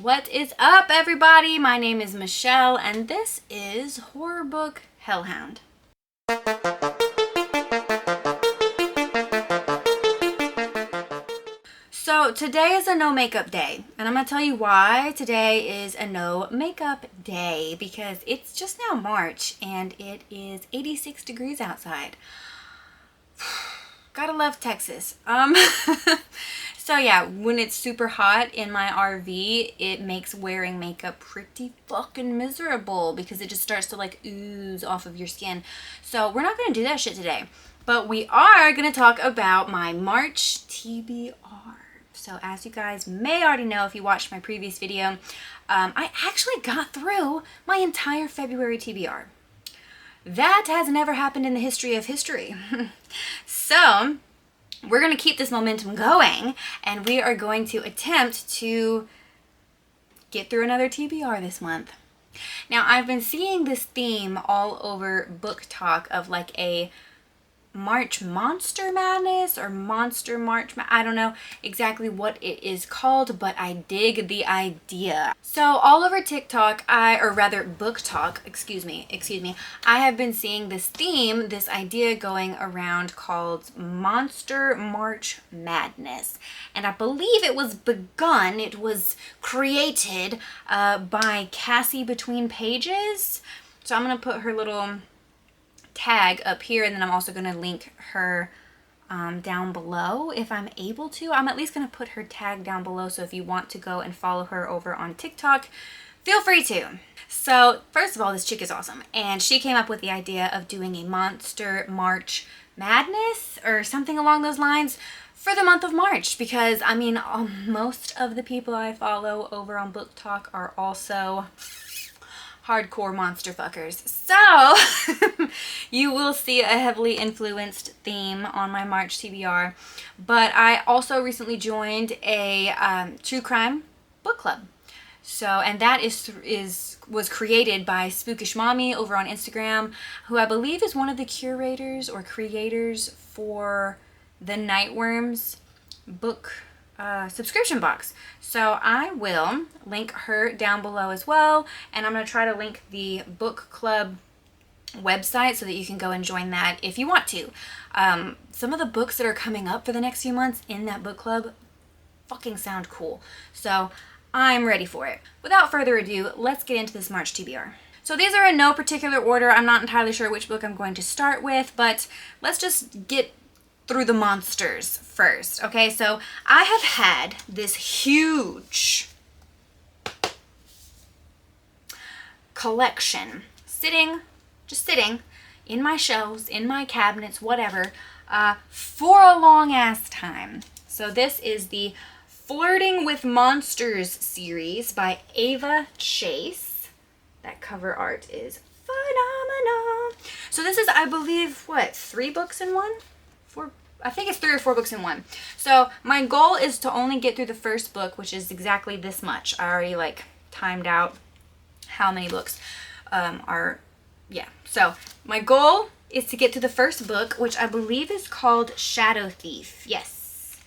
What is up, everybody? My name is Michelle, and this is Horror Book Hell Hound. So today is a no makeup day, and I'm gonna tell you why today is a no makeup day, because it's just now March and it is 86 degrees outside. Gotta love Texas. So yeah, when it's super hot in my RV, it makes wearing makeup pretty fucking miserable because it just starts to like ooze off of your skin. So we're not gonna do that shit today, but we are gonna talk about my March TBR. So as you guys may already know if you watched my previous video, I actually got through my entire February TBR. That has never happened in the history of history. So we're going to keep this momentum going, and we are going to attempt to get through another TBR this month. Now, I've been seeing this theme all over Book Talk of like a March Monster Madness or Monster March. I don't know exactly what it is called, but I dig the idea. So all over TikTok, or rather Book Talk, excuse me, I have been seeing this theme, this idea going around called Monster March Madness. And I believe it was begun, it was created by Cassie Between Pages. So I'm going to put her little tag up here, and then I'm also going to link her down below if I'm able to. I'm at least going to put her tag down below, so if you want to go and follow her over on TikTok, feel free to. So first of all, this chick is awesome, and she came up with the idea of doing a Monster March Madness or something along those lines for the month of March, because I mean most of the people I follow over on Book Talk are also hardcore monster fuckers. So you will see a heavily influenced theme on my March TBR. But I also recently joined a true crime book club. So, and that was created by Spookish Mommy over on Instagram, who I believe is one of the curators or creators for the Nightworms book subscription box. So I will link her down below as well, and I'm going to try to link the book club website so that you can go and join that if you want to. Some of the books that are coming up for the next few months in that book club fucking sound cool, so I'm ready for it. Without further ado, let's get into this March TBR. So these are in no particular order. I'm not entirely sure which book I'm going to start with, but let's just get through the monsters first. Okay, so I have had this huge collection just sitting in my shelves, in my cabinets, whatever, for a long ass time. So this is the Flirting with Monsters series by Ava Chase. That cover art is phenomenal. So this is, I believe, what, 3 books in one? 4, I think it's 3 or 4 books in one. So my goal is to only get through the first book, which is exactly this much. I already like timed out how many books yeah. So my goal is to get to the first book, which I believe is called Shadow Thief. Yes.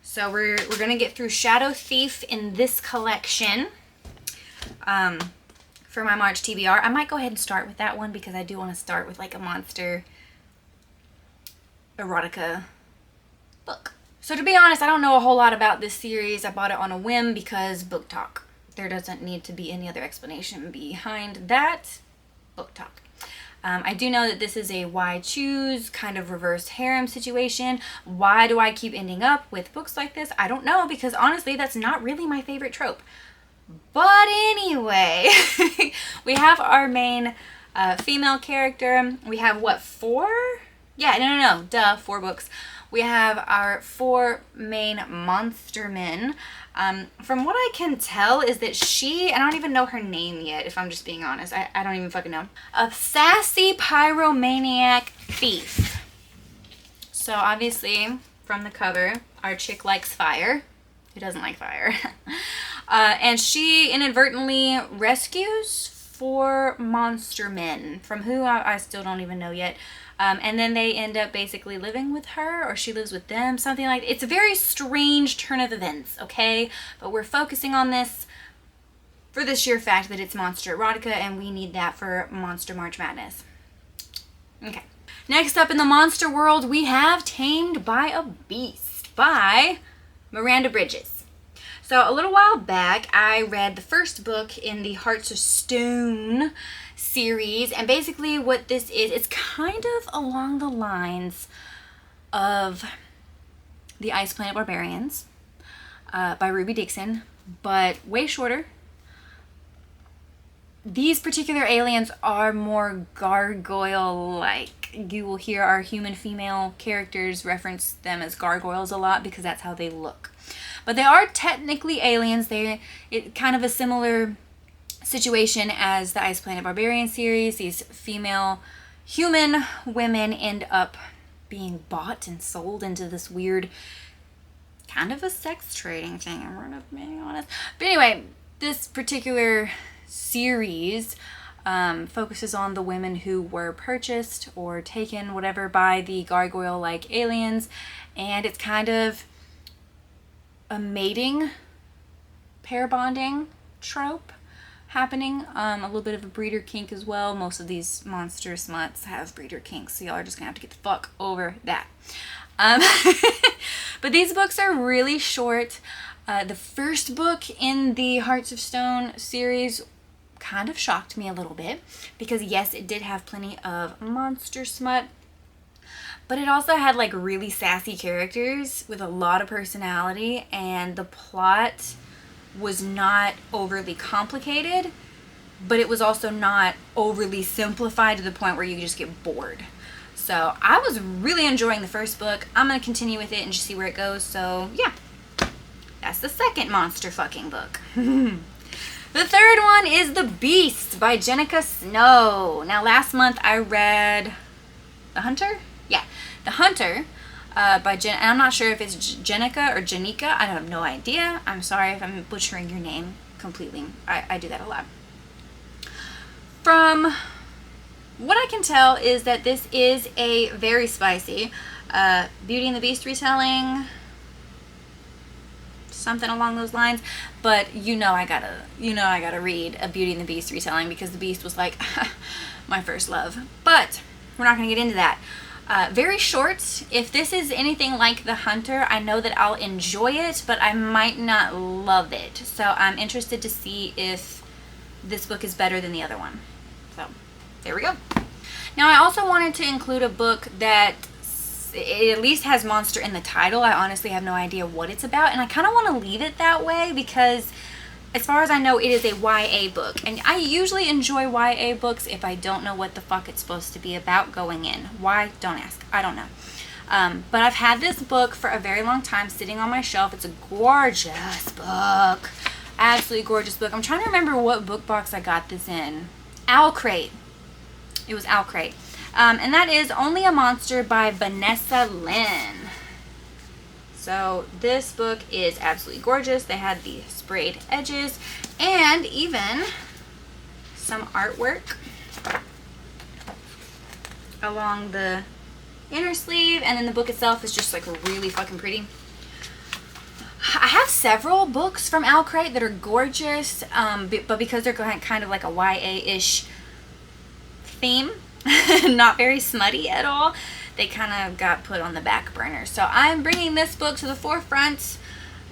So we're gonna get through Shadow Thief in this collection for my March TBR. I might go ahead and start with that one because I do want to start with like a monster erotica book. So to be honest, I don't know a whole lot about this series. I bought it on a whim because Book Talk. There doesn't need to be any other explanation behind that. Book Talk. I do know that this is a why choose kind of reverse harem situation. Why do I keep ending up with books like this? I don't know, because honestly that's not really my favorite trope. But anyway, we have our main female character. We have what, 4? Yeah, no, duh, 4 books. We have our 4 main monster men. From what I can tell is that I don't even know her name yet, if I'm just being honest. I don't even fucking know. A sassy pyromaniac thief. So obviously, from the cover, our chick likes fire. Who doesn't like fire? And she inadvertently rescues 4 monster men, from who I still don't even know yet. And then they end up basically living with her, or she lives with them, something like that. It's a very strange turn of events, okay? But we're focusing on this for the sheer fact that it's monster erotica, and we need that for Monster March Madness. Okay. Next up in the monster world, we have Tamed by a Beast by Miranda Bridges. So a little while back, I read the first book in the Hearts of Stone series, and basically what this is, it's kind of along the lines of The Ice Planet Barbarians by Ruby Dixon, but way shorter. These particular aliens are more gargoyle-like. You will hear our human female characters reference them as gargoyles a lot because that's how they look. But they are technically aliens. They're kind of a similar situation as the Ice Planet Barbarian series. These female human women end up being bought and sold into this weird kind of a sex trading thing. I'm going to be honest. But anyway, this particular series focuses on the women who were purchased or taken, whatever, by the gargoyle-like aliens, and it's kind of a mating, pair bonding trope happening. A little bit of a breeder kink as well. Most of these monster smuts have breeder kinks, so y'all are just gonna have to get the fuck over that. But these books are really short. The first book in the Hearts of Stone series kind of shocked me a little bit because yes, it did have plenty of monster smut, but it also had like really sassy characters with a lot of personality, and the plot was not overly complicated, but it was also not overly simplified to the point where you just get bored. So I was really enjoying the first book. I'm going to continue with it and just see where it goes. So yeah, that's the second monster fucking book. The third one is The Beast by Jenica Snow. Now last month I read The Hunter? Yeah, The Hunter by Jen. I'm not sure if it's Jenica or Jenica. I have no idea. I'm sorry if I'm butchering your name completely. I do that a lot. From what I can tell is that this is a very spicy Beauty and the Beast retelling. Something along those lines, but I gotta read a Beauty and the Beast retelling because the Beast was like my first love. But we're not gonna get into that. Very short. If this is anything like The Hunter, I know that I'll enjoy it, but I might not love it. So I'm interested to see if this book is better than the other one. So there we go. Now I also wanted to include a book that it at least has monster in the title. I honestly have no idea what it's about, and I kind of want to leave it that way because as far as I know, it is a YA book, and I usually enjoy YA books if I don't know what the fuck it's supposed to be about going in. Why? Don't ask. I don't know. But I've had this book for a very long time sitting on my shelf. It's a gorgeous book. Absolutely gorgeous book. I'm trying to remember what book box I got this in. Owl Crate. It was Owl Crate. And that is Only a Monster by Vanessa Lynn. So this book is absolutely gorgeous. They had the sprayed edges and even some artwork along the inner sleeve, and then the book itself is just like really fucking pretty. I have several books from Owl Crate that are gorgeous, but because they're kind of like a YA-ish theme, not very smutty at all, they kind of got put on the back burner. So I'm bringing this book to the forefront.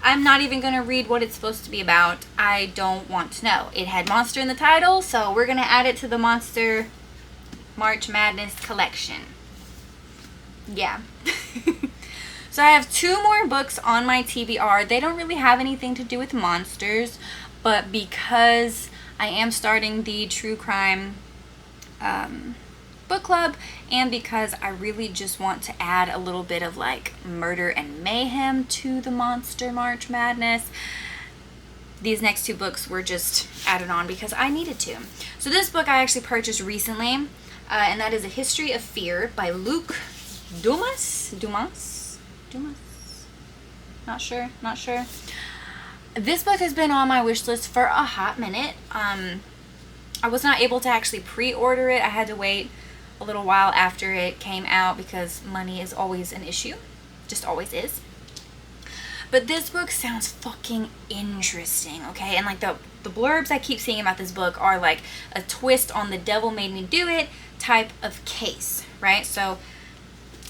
I'm not even going to read what it's supposed to be about. I don't want to know. It had monster in the title, so we're going to add it to the Monster March Madness collection. Yeah. So I have 2 more books on my TBR. They don't really have anything to do with monsters, but because I am starting the true crime book club, and because I really just want to add a little bit of like murder and mayhem to the Monster March Madness, these next 2 books were just added on because I needed to. So this book I actually purchased recently, and that is A History of Fear by Luc Dumas. Not sure. This book has been on my wish list for a hot minute. I was not able to actually pre-order it. I had to wait a little while after it came out because money is always an issue. Just always is. But this book sounds fucking interesting, okay? And like the blurbs I keep seeing about this book are like a twist on the devil made me do it type of case, right? So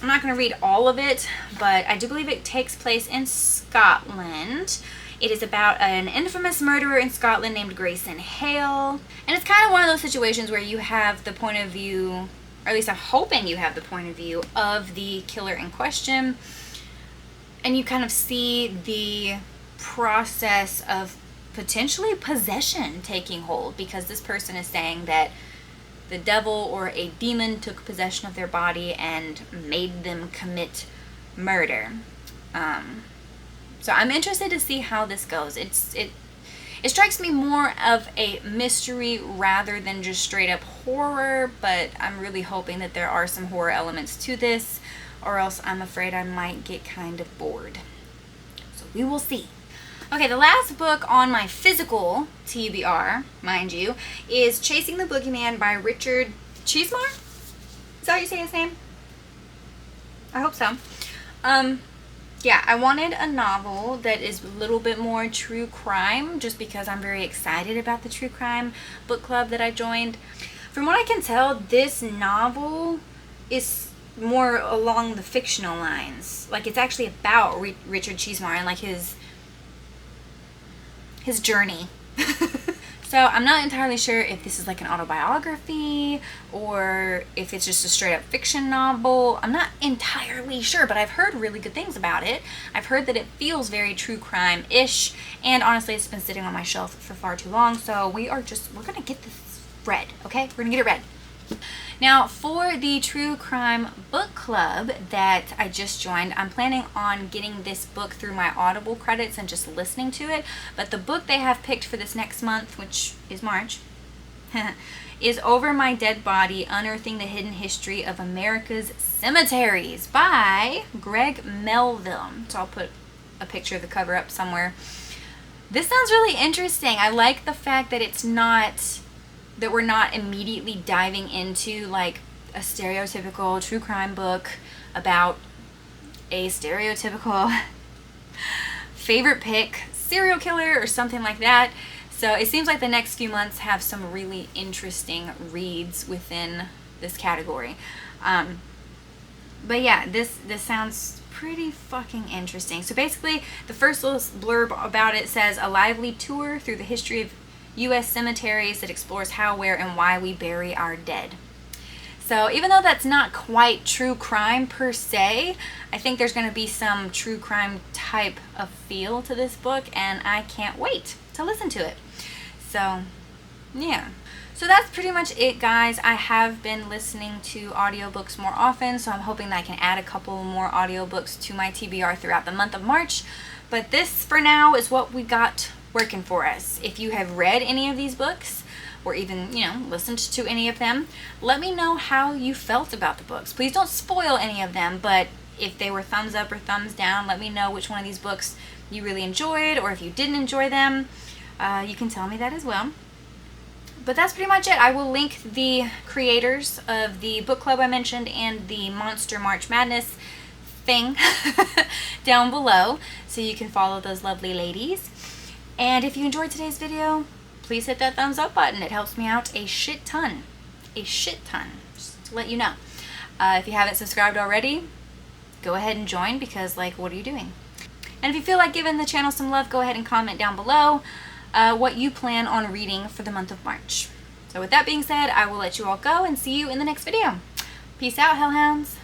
I'm not going to read all of it, but I do believe it takes place in Scotland. It is about an infamous murderer in Scotland named Grayson Hale. And it's kind of one of those situations where you have the point of view, or at least I'm hoping you have the point of view of the killer in question. And you kind of see the process of potentially possession taking hold, because this person is saying that the devil or a demon took possession of their body and made them commit murder. So I'm interested to see how this goes. It strikes me more of a mystery rather than just straight up horror, but I'm really hoping that there are some horror elements to this, or else I'm afraid I might get kind of bored. So we will see. Okay, the last book on my physical TBR, mind you, is Chasing the Boogeyman by Richard Cheesemar? Is that how you say his name? I hope so. Yeah, I wanted a novel that is a little bit more true crime, just because I'm very excited about the true crime book club that I joined. From what I can tell, this novel is more along the fictional lines. Like, it's actually about Richard Cheesemar and like his journey. So I'm not entirely sure if this is like an autobiography or if it's just a straight up fiction novel. I'm not entirely sure, but I've heard really good things about it. I've heard that it feels very true crime-ish, and honestly it's been sitting on my shelf for far too long, so we're gonna get this read, okay? We're gonna get it read. Now, for the true crime book club that I just joined, I'm planning on getting this book through my Audible credits and just listening to it. But the book they have picked for this next month, which is March, is Over My Dead Body, Unearthing the Hidden History of America's Cemeteries by Greg Melville. So I'll put a picture of the cover up somewhere. This sounds really interesting. I like the fact that we're not immediately diving into like a stereotypical true crime book about a stereotypical favorite pick serial killer or something like that. So it seems like the next few months have some really interesting reads within this category. But yeah, this sounds pretty fucking interesting. So basically, the first little blurb about it says, a lively tour through the history of U.S. cemeteries that explores how, where, and why we bury our dead. So even though that's not quite true crime per se, I think there's going to be some true crime type of feel to this book, and I can't wait to listen to it. So, yeah. So that's pretty much it, guys. I have been listening to audiobooks more often, so I'm hoping that I can add a couple more audiobooks to my TBR throughout the month of March. But this, for now, is what we got working for us. If you have read any of these books, or even, listened to any of them, let me know how you felt about the books. Please don't spoil any of them, but if they were thumbs up or thumbs down, let me know which one of these books you really enjoyed, or if you didn't enjoy them, you can tell me that as well. But that's pretty much it. I will link the creators of the book club I mentioned and the Monster March Madness thing down below, so you can follow those lovely ladies. And if you enjoyed today's video, please hit that thumbs up button. It helps me out a shit ton. Just to let you know. If you haven't subscribed already, go ahead and join, because, what are you doing? And if you feel like giving the channel some love, go ahead and comment down below what you plan on reading for the month of March. So with that being said, I will let you all go and see you in the next video. Peace out, Hell Hounds.